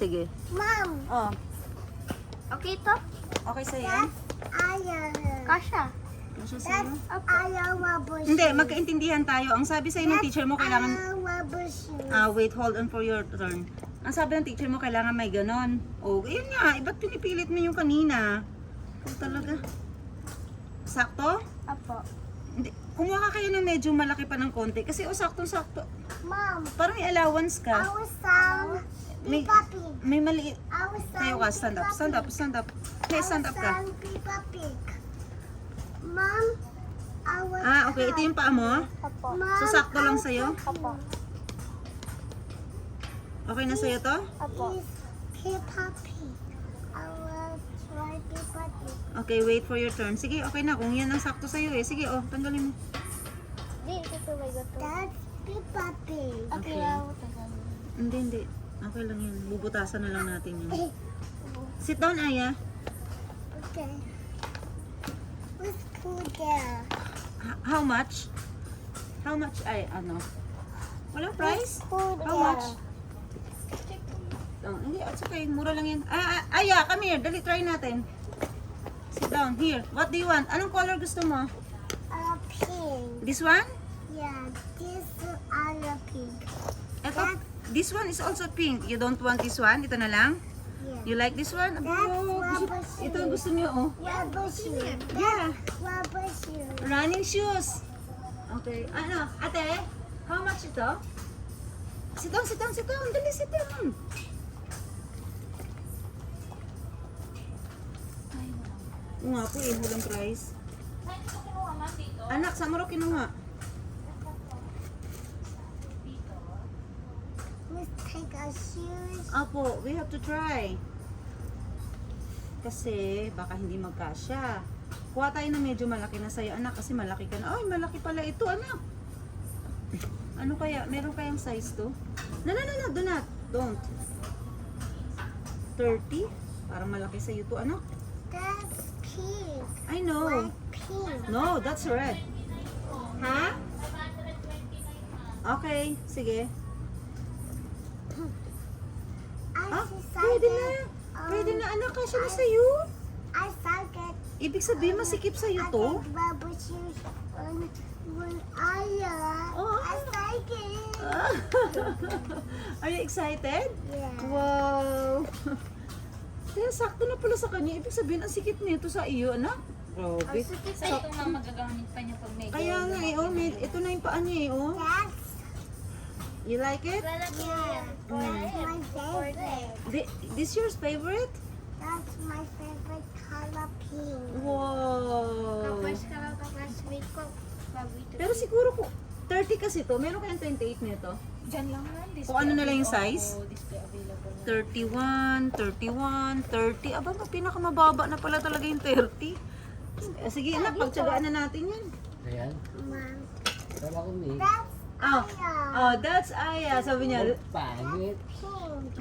sige. Mom, Oh, okay to? okay sa'yo yan? Ayaw. Kasha. Kasya sa'yo? Ayaw mabos. Hindi, magkaintindihan tayo. Ang sabi sa'yo ng teacher mo, kailangan... Ayaw mabos. Wait, hold on for your turn. Ang sabi ng teacher mo, kailangan may ganon. Oh, yun nga. Ba't pinipilit mo yung kanina? Ikaw talaga. Sakto? Apo. Hindi. Kumuha ka kayo ng medyo malaki pa ng konti. Kasi saktong-sakto. Mom, Parang may allowance ka. I was sound May, Peppa Pig. may maliit. I was Tayo ka, stand up. Stand up, stand up. Hey, stand up ka. Peppa Pig. Mom, I was Okay. Ito yung paa mo. Apo. So, sakto lang sa'yo. Apo. Okay na sa'yo to? Apo. Peppa Pig. I will try Peppa Pig. Okay, wait for your turn. Sige, okay na. Kung yan ang sakto sa'yo eh. Sige, tanggalin mo. That's Peppa Pig. Okay. Hindi. Okay lang yan. Bubutasan na lang natin yun. Sit down, Aya. Okay. What's cool there? How much? How much? Ay, ano? Walang price? Cool How much? Hindi, it's okay. Mura lang yan. Aya, come here. Dali, try natin. Sit down. Here. What do you want? Anong color gusto mo? Pink. This one? Yeah, this other pink. Ito, this one is also pink. You don't want this one? Ito na lang? Yeah. You like this one? rubber Ito ang gusto niyo, oh. Rubber shoe. Yeah. Rubber shoe. Running shoes. Okay. Ano, ate? How much ito? Sit down, sit down, sit down. Dali, sit down. Oo nga po eh, walang price. Anak, saan mo rin kinuha? Let's take our shoes. Apo, we have to try. Kasi baka hindi magkasya. Kuha tayo na medyo malaki na sa'yo, anak, kasi malaki ka na. Ay, malaki pala ito, anak. Ano kaya? Meron kayang size to? No, do not. Don't. 30? Parang malaki sa'yo to, anak. That's pink. I know. Like pink. No, that's red. Ha? Okay, sige. I Pwede na. Pwede na, anak, kasya na sa'yo. I decided Ibig sabihin, masikip sa'yo to? rubber shoes when I Oh. like it. Are you excited? Yeah. Wow! Kaya sakto na pala sa kanya. Ibig sabihin, ang sikip nito sa iyo, anak. Grabe. Sa ito nga magagamit pa niya pag may Kaya nga eh, ito na yung paa niya eh, oh. That's You like it? yeah. That's my favorite. This yours favorite? That's my favorite color pink. Wow! ka lang kakasweet ko. Pero siguro kung 30 kasi to, meron kayang 28 nito. Dyan lang yan. Kung ano na lang yung size? Display available. 31, 31, 30. Aba, pinakamababa na pala talaga yung 30. Sige anak, pagtsagaan na natin yan. Ayan. Mom, Tama ko ni. that's That's Aya. Sabi niya, Pangit. pink.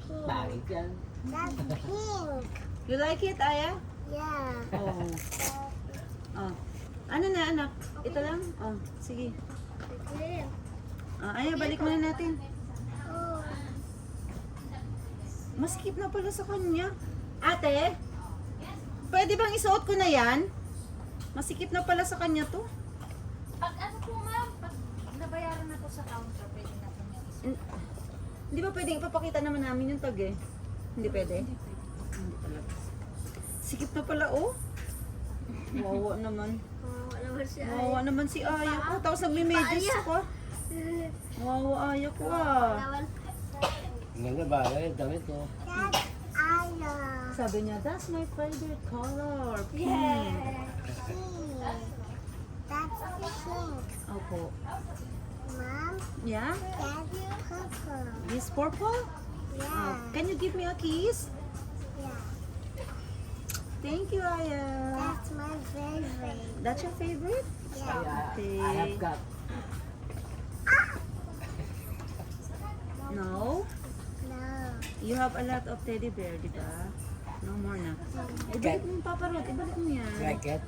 Pink. Pangit yan. That's pink. you like it, Aya? Yeah. Oh. Ano na, anak? Ito lang? Sige. Aya, balik mo na natin. Oh. Masikip na pala sa kanya. Ate, pwede bang isuot ko na yan? Masikip na pala sa kanya to. Pag ano po ma'am, pag nabayaran na po sa counter, pwede na po niya isuot. Hindi ba pwedeng ipapakita naman namin yung tag eh? Hindi pwede? Hindi talaga. Sikip na pala, oh. Wawa naman. Wawa naman si Aya ko. Tapos nagme-medyas ko. Wawa Aya ko ah. Ganda ba? Ganda damit ko. That's Aya. Sabi niya, that's my favorite color. Pink. Pink. That's pink. Opo. Mom, Yeah? that's purple. This purple? Yeah. Can you give me a kiss? Yeah. Thank you, Aya. That's my favorite. That's your favorite? Yeah. I have got. No? No. You have a lot of teddy bear, di ba? No more na. Ibalik mo yung Papa Rod. Ibalik mo yan. Like it?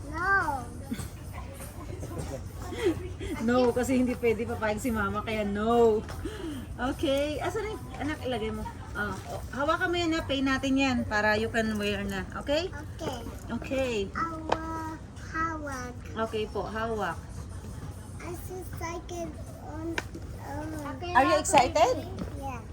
No. No, kasi hindi pwede papayag si Mama, kaya no. Okay. Asan na yung anak? Ilagay mo. Hawakan mo yan na. Pay natin yan para you can wear na. Okay? Okay. Okay. Our hawak. Okay po. Hawak. I just like it on. Are you excited?